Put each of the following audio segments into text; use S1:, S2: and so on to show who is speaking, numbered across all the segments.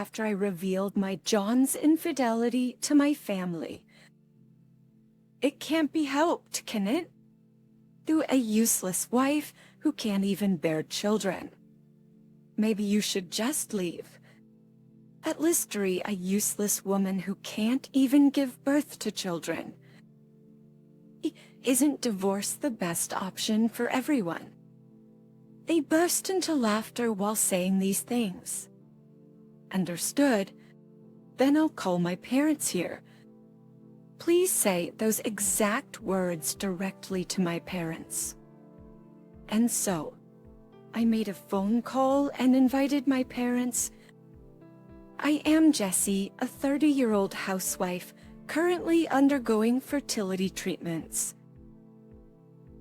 S1: after I revealed my John's infidelity to my family. It can't be helped, can it? Through a useless wife who can't even bear children. Maybe you should just leave. At Listery, a useless woman who can't even give birth to children. Isn't divorce the best option for everyone? They burst into laughter while saying these things. Understood. Then I'll call my parents here. Please say those exact words directly to my parents. And so, I made a phone call and invited my parents. I am Jessie, a 30-year-old housewife currently undergoing fertility treatments.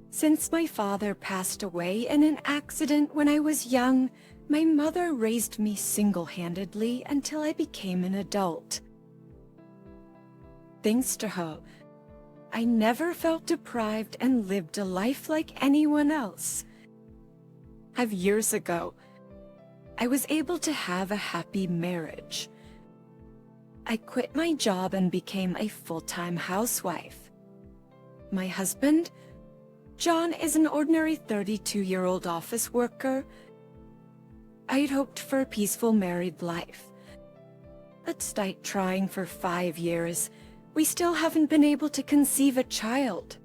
S1: Since my father passed away in an accident when I was young, my mother raised me single-handedly until I became an adult. Thanks to her, I never felt deprived and lived a life like anyone else. Years ago, I was able to have a happy marriage. I quit my job and became a full-time housewife. My husband, John, is an ordinary 32-year-old office worker. I'd hoped for a peaceful married life. Despite trying for 5 years, we still haven't been able to conceive a child.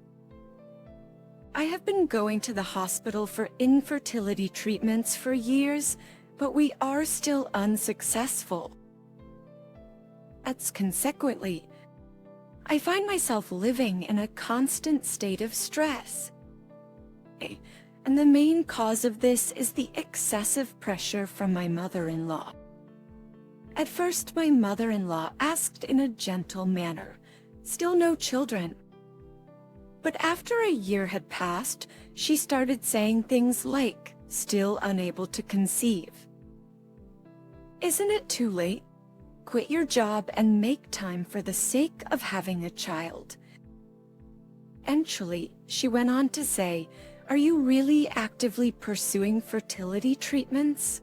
S1: I have been going to the hospital for infertility treatments for years, but we are still unsuccessful. Consequently, I find myself living in a constant state of stress. And the main cause of this is the excessive pressure from my mother-in-law. At first, my mother-in-law asked in a gentle manner, still no children. But after a year had passed, she started saying things like, still unable to conceive. Isn't it too late? Quit your job and make time for the sake of having a child. Eventually, she went on to say, are you really actively pursuing fertility treatments?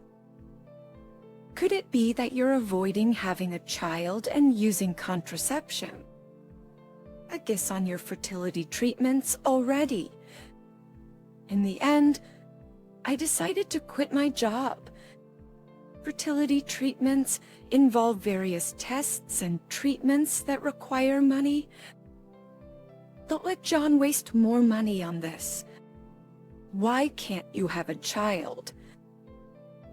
S1: Could it be that you're avoiding having a child and using contraception? I guess on your fertility treatments already. In the end, I decided to quit my job. Fertility treatments involve various tests and treatments that require money. Don't let John waste more money on this. Why can't you have a child?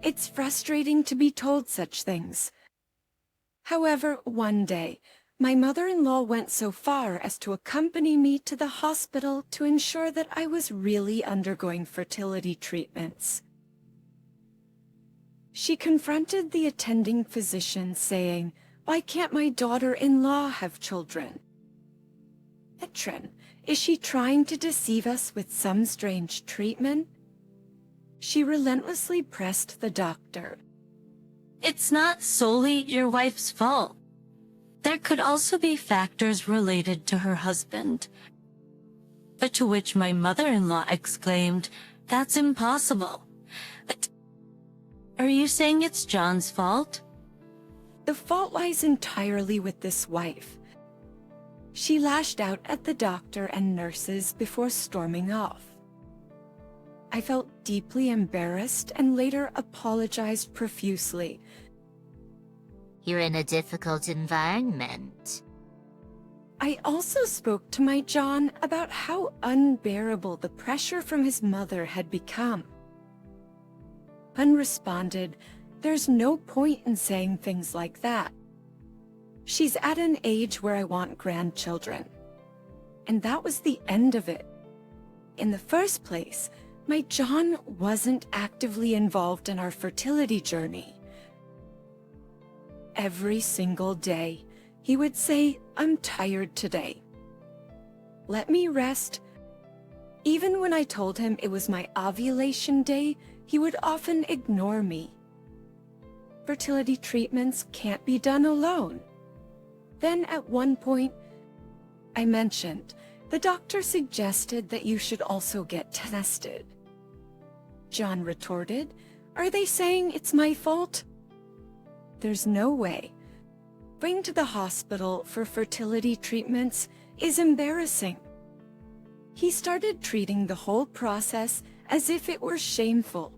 S1: It's frustrating to be told such things. However, one day, my mother-in-law went so far as to accompany me to the hospital to ensure that I was really undergoing fertility treatments. She confronted the attending physician saying, why can't my daughter-in-law have children? Etren, is she trying to deceive us with some strange treatment? She relentlessly pressed the doctor.
S2: It's not solely your wife's fault. There could also be factors related to her husband. But to which my mother-in-law exclaimed, that's impossible. Are you saying it's John's fault?
S1: The fault lies entirely with this wife. She lashed out at the doctor and nurses before storming off. I felt deeply embarrassed and later apologized profusely.
S3: You're in a difficult environment.
S1: I also spoke to my John about how unbearable the pressure from his mother had become. Pun responded, there's no point in saying things like that. She's at an age where I want grandchildren. And that was the end of it. In the first place, my John wasn't actively involved in our fertility journey. Every single day, he would say, I'm tired today. Let me rest. Even when I told him it was my ovulation day, he would often ignore me. Fertility treatments can't be done alone. Then at one point, I mentioned, the doctor suggested that you should also get tested. John retorted, are they saying it's my fault? there's no way. Going to the hospital for fertility treatments is embarrassing. He started treating the whole process as if it were shameful.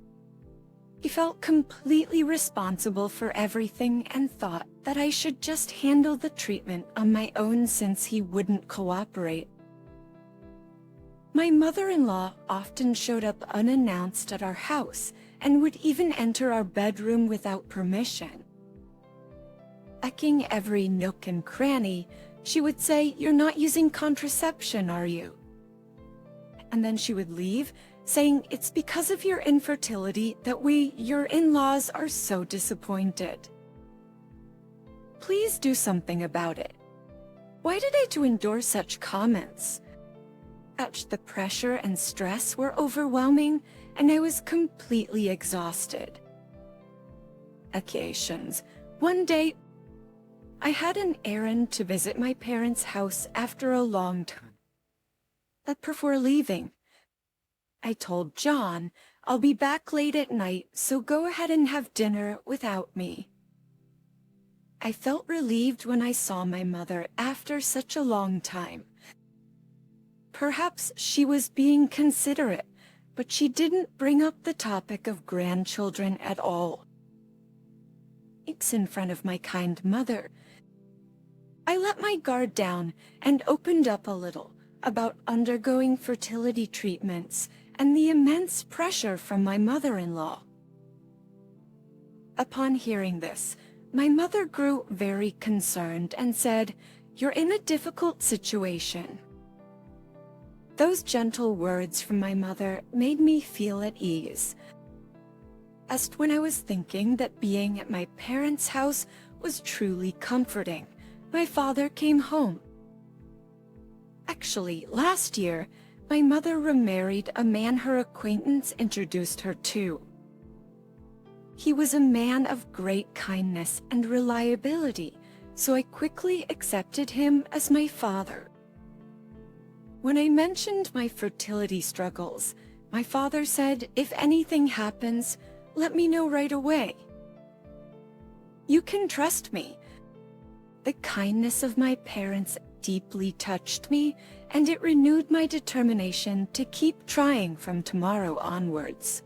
S1: He felt completely responsible for everything and thought that I should just handle the treatment on my own since he wouldn't cooperate. My mother-in-law often showed up unannounced at our house and would even enter our bedroom without permission. Checking every nook and cranny, she would say, "You're not using contraception, are you?" And then she would leave, saying, "It's because of your infertility that your in-laws, are so disappointed. Please do something about it." Why did I have to endure such comments? The pressure and stress were overwhelming, and I was completely exhausted. Occasions. One day, I had an errand to visit my parents' house after a long time. But before leaving, I told John, "I'll be back late at night, so go ahead and have dinner without me." I felt relieved when I saw my mother after such a long time. Perhaps she was being considerate, but she didn't bring up the topic of grandchildren at all. It's in front of my kind mother. I let my guard down and opened up a little about undergoing fertility treatments and the immense pressure from my mother-in-law. Upon hearing this, my mother grew very concerned and said, "You're in a difficult situation." Those gentle words from my mother made me feel at ease. Just when I was thinking that being at my parents' house was truly comforting, my father came home. Actually, last year, my mother remarried a man her acquaintance introduced her to. He was a man of great kindness and reliability, so I quickly accepted him as my father. When I mentioned my fertility struggles, my father said, "If anything happens, let me know right away. You can trust me." The kindness of my parents deeply touched me, and it renewed my determination to keep trying from tomorrow onwards.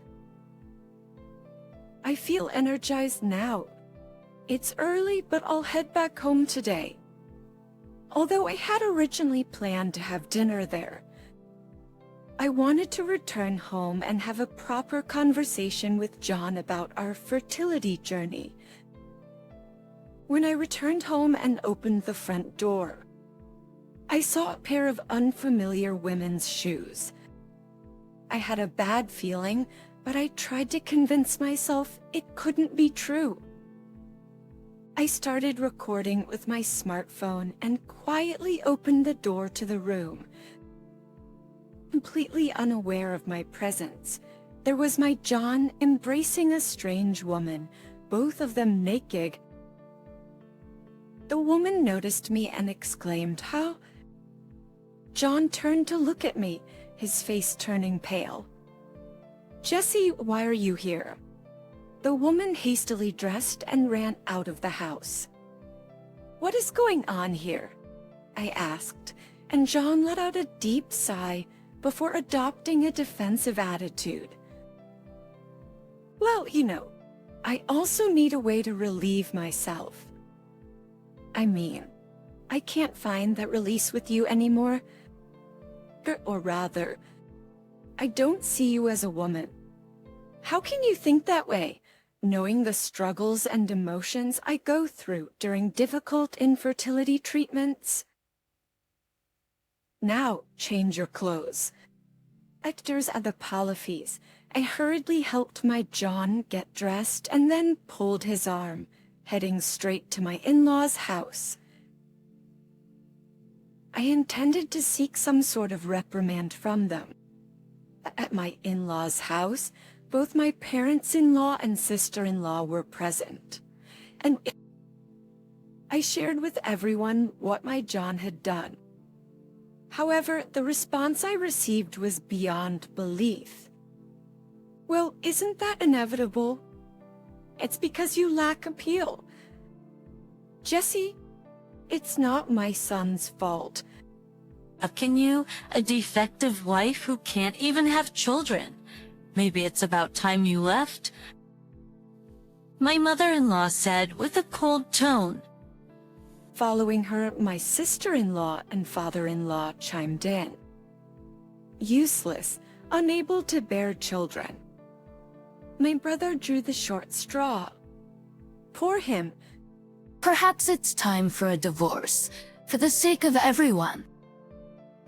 S1: I feel energized now. It's early, but I'll head back home today. Although I had originally planned to have dinner there, I wanted to return home and have a proper conversation with John about our fertility journey. When I returned home and opened the front door, I saw a pair of unfamiliar women's shoes. I had a bad feeling, but I tried to convince myself it couldn't be true. I started recording with my smartphone and quietly opened the door to the room. Completely unaware of my presence, there was my John embracing a strange woman, both of them naked. The woman noticed me and exclaimed, "How?" John turned to look at me, his face turning pale. "Jesse, why are you here?" The woman hastily dressed and ran out of the house. "What is going on here?" I asked, and John let out a deep sigh before adopting a defensive attitude. "Well, I also need a way to relieve myself. I mean, I can't find that release with you anymore. Or rather, I don't see you as a woman. How can you think that way, knowing the struggles and emotions I go through during difficult infertility treatments? Now, change your clothes." Actors at the Palafis, I hurriedly helped my John get dressed and then pulled his arm, heading straight to my in-laws' house. I intended to seek some sort of reprimand from them. At my in-laws' house, both my parents-in-law and sister-in-law were present, and I shared with everyone what my John had done. However, the response I received was beyond belief. "Well, isn't that inevitable? It's because you lack appeal. Jesse, it's not my son's fault.
S2: How can you, a defective wife who can't even have children? Maybe it's about time you left. My mother-in-law said with a cold tone.
S1: Following her, my sister-in-law and father-in-law chimed in. Useless, unable to bear children. My brother drew the short straw. Poor him.
S4: Perhaps it's time for a divorce, for the sake of everyone.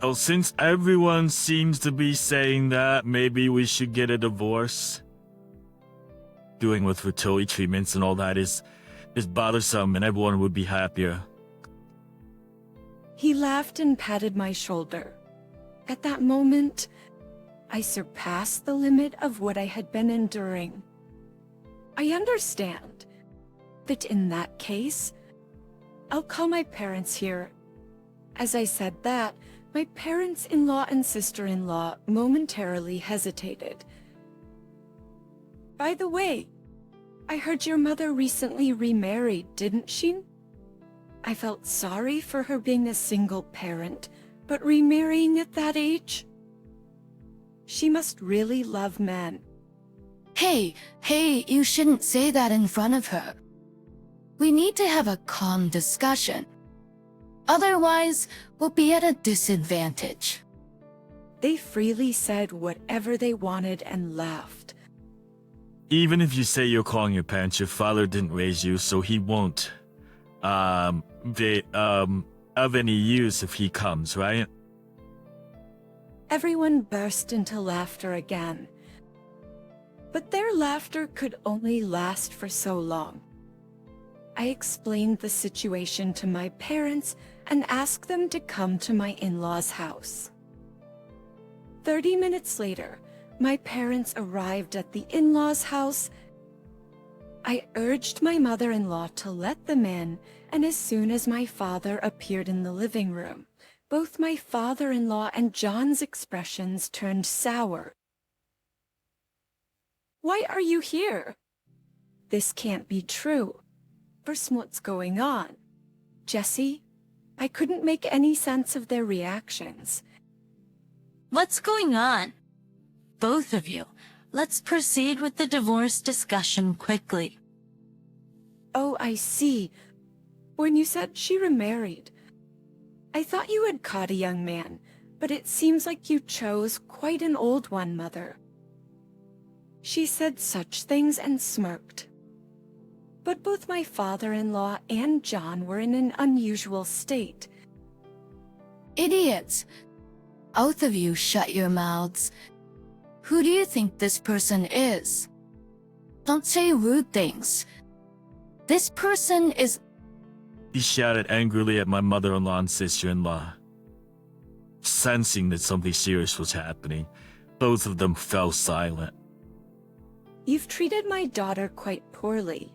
S5: Oh, since everyone seems to be saying that, maybe we should get a divorce. Doing with fertility treatments and all that is bothersome, and everyone would be happier.
S1: He laughed and patted my shoulder. At that moment, I surpassed the limit of what I had been enduring. I understand, but in that case, I'll call my parents here. As I said that, my parents-in-law and sister-in-law momentarily hesitated. By the way, I heard your mother recently remarried, didn't she? I felt sorry for her being a single parent, but remarrying at that age? She must really love men.
S4: Hey, you shouldn't say that in front of her. We need to have a calm discussion. Otherwise, we'll be at a disadvantage.
S1: They freely said whatever they wanted and laughed.
S5: Even if you say you're calling your parents, your father didn't raise you, so he won't, of any use if he comes, right?
S1: Everyone burst into laughter again. But their laughter could only last for so long. I explained the situation to my parents and asked them to come to my in-laws' house. 30 minutes later, my parents arrived at the in-laws' house. I urged my mother-in-law to let them in, and as soon as my father appeared in the living room, both my father-in-law and John's expressions turned sour. Why are you here? This can't be true. First, what's going on? Jesse, I couldn't make any sense of their reactions.
S2: What's going on? Both of you, let's proceed with the divorce discussion quickly.
S1: Oh, I see. When you said she remarried, I thought you had caught a young man, but it seems like you chose quite an old one, Mother. She said such things and smirked. But both my father-in-law and John were in an unusual state.
S4: Idiots! Both of you shut your mouths. Who do you think this person is? Don't say rude things. This person is...
S5: He shouted angrily at my mother-in-law and sister-in-law. Sensing that something serious was happening, both of them fell silent.
S1: You've treated my daughter quite poorly.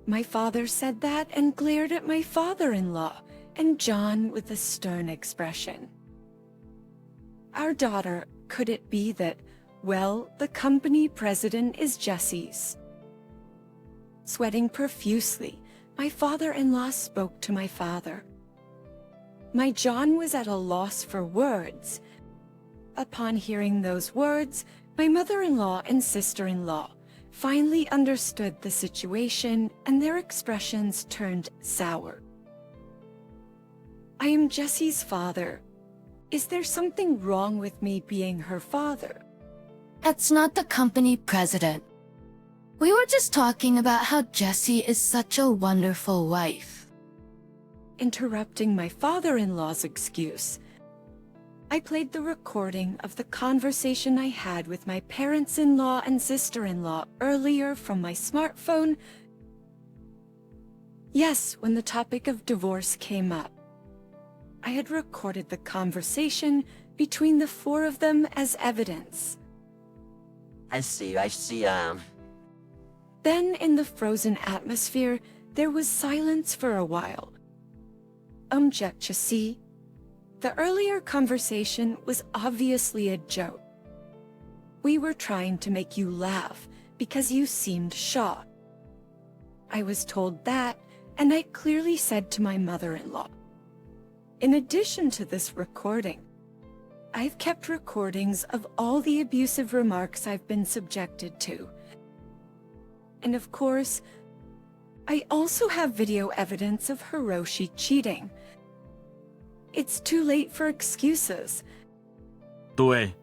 S1: My father said that and glared at my father-in-law and John with a stern expression. Our daughter, could it be that, well, the company president is Jesse's? Sweating profusely, my father-in-law spoke to my father. My John was at a loss for words. Upon hearing those words, my mother-in-law and sister-in-law finally understood the situation and their expressions turned sour. I am Jesse's father. Is there something wrong with me being her father?
S4: That's not the company president. We were just talking about how Jessie is such a wonderful wife.
S1: Interrupting my father-in-law's excuse, I played the recording of the conversation I had with my parents-in-law and sister-in-law earlier from my smartphone. Yes, when the topic of divorce came up. I had recorded the conversation between the four of them as evidence.
S6: I see.
S1: Then, in the frozen atmosphere, there was silence for a while. Jesse, the earlier conversation was obviously a joke. We were trying to make you laugh because you seemed shocked. I was told that, and I clearly said to my mother-in-law, in addition to this recording, I've kept recordings of all the abusive remarks I've been subjected to. And of course, I also have video evidence of Hiroshi cheating. It's too late for excuses.
S5: Wait,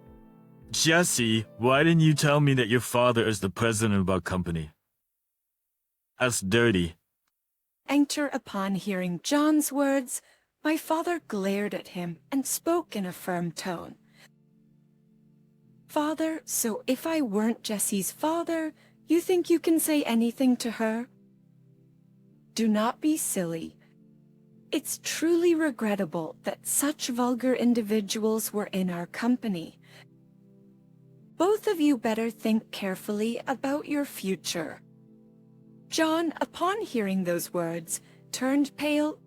S5: Jesse, why didn't you tell me that your father is the president of our company? That's dirty.
S1: Enter upon hearing John's words, my father glared at him and spoke in a firm tone. Father, so if I weren't Jesse's father, you think you can say anything to her? Do not be silly. It's truly regrettable that such vulgar individuals were in our company. Both of you better think carefully about your future. John, upon hearing those words, turned pale.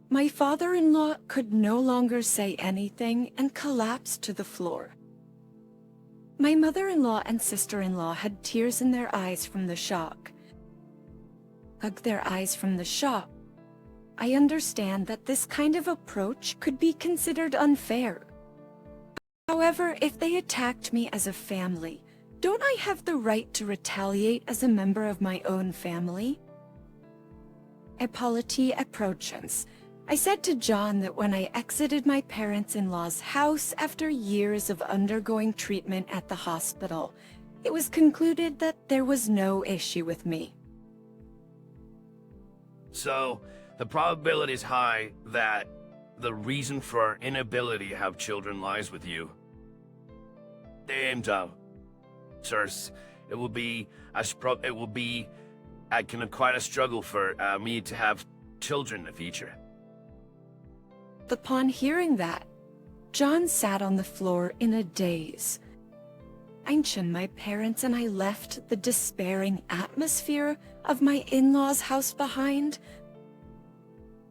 S1: My father-in-law could no longer say anything and collapsed to the floor. My mother-in-law and sister-in-law had tears in their eyes from the shock. I understand that this kind of approach could be considered unfair. However, if they attacked me as a family, don't I have the right to retaliate as a member of my own family? Eppoliti approachance. I said to John that when I exited my parents-in-law's house after years of undergoing treatment at the hospital, it was concluded that there was no issue with me.
S7: So, the probability is high that the reason for our inability to have children lies with you. Damn, sirs, it will be quite a struggle for me to have children in the future.
S1: Upon hearing that, John sat on the floor in a daze. My parents and I left the despairing atmosphere of my in-laws' house behind.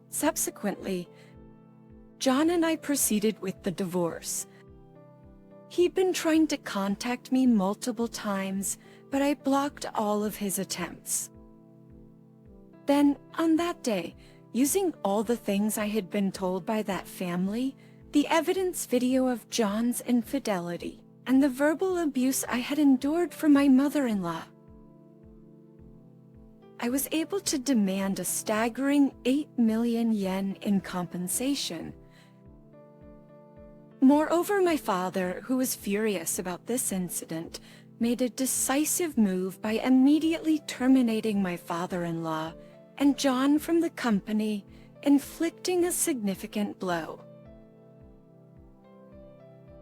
S1: Subsequently, John and I proceeded with the divorce. He'd been trying to contact me multiple times, but I blocked all of his attempts. Then, on that day, using all the things I had been told by that family, the evidence video of John's infidelity, and the verbal abuse I had endured from my mother-in-law, I was able to demand a staggering 8 million yen in compensation. Moreover, my father, who was furious about this incident, made a decisive move by immediately terminating my father-in-law and John from the company, inflicting a significant blow.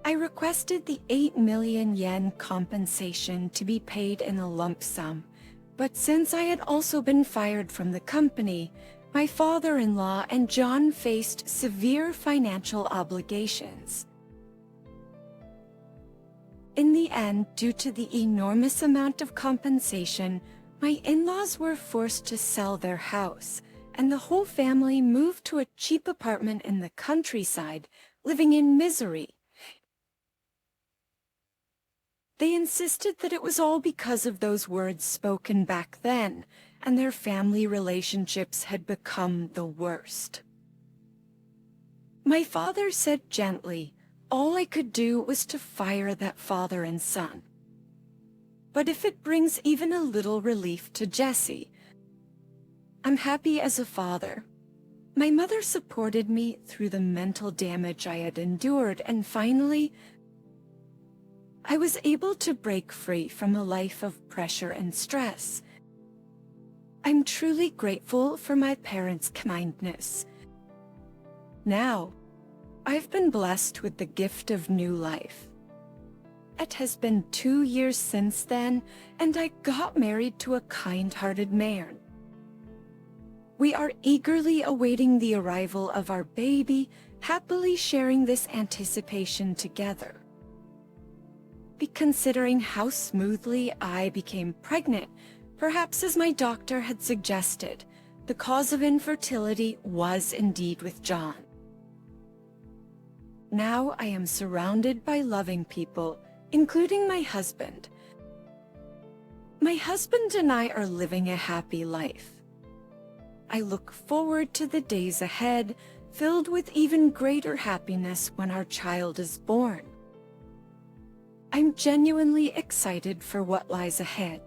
S1: I requested the 8 million yen compensation to be paid in a lump sum, but since I had also been fired from the company, my father-in-law and John faced severe financial obligations. In the end, due to the enormous amount of compensation, my in-laws were forced to sell their house, and the whole family moved to a cheap apartment in the countryside, living in misery. They insisted that it was all because of those words spoken back then, and their family relationships had become the worst. My father said gently, all I could do was to fire that father and son. But if it brings even a little relief to Jesse, I'm happy as a father. My mother supported me through the mental damage I had endured, and finally, I was able to break free from a life of pressure and stress. I'm truly grateful for my parents' kindness. Now, I've been blessed with the gift of new life. It has been 2 years since then, and I got married to a kind-hearted man. We are eagerly awaiting the arrival of our baby, happily sharing this anticipation together. Considering how smoothly I became pregnant, perhaps as my doctor had suggested, the cause of infertility was indeed with John. Now I am surrounded by loving people, including my husband. My husband and I are living a happy life. I look forward to the days ahead, filled with even greater happiness when our child is born. I'm genuinely excited for what lies ahead.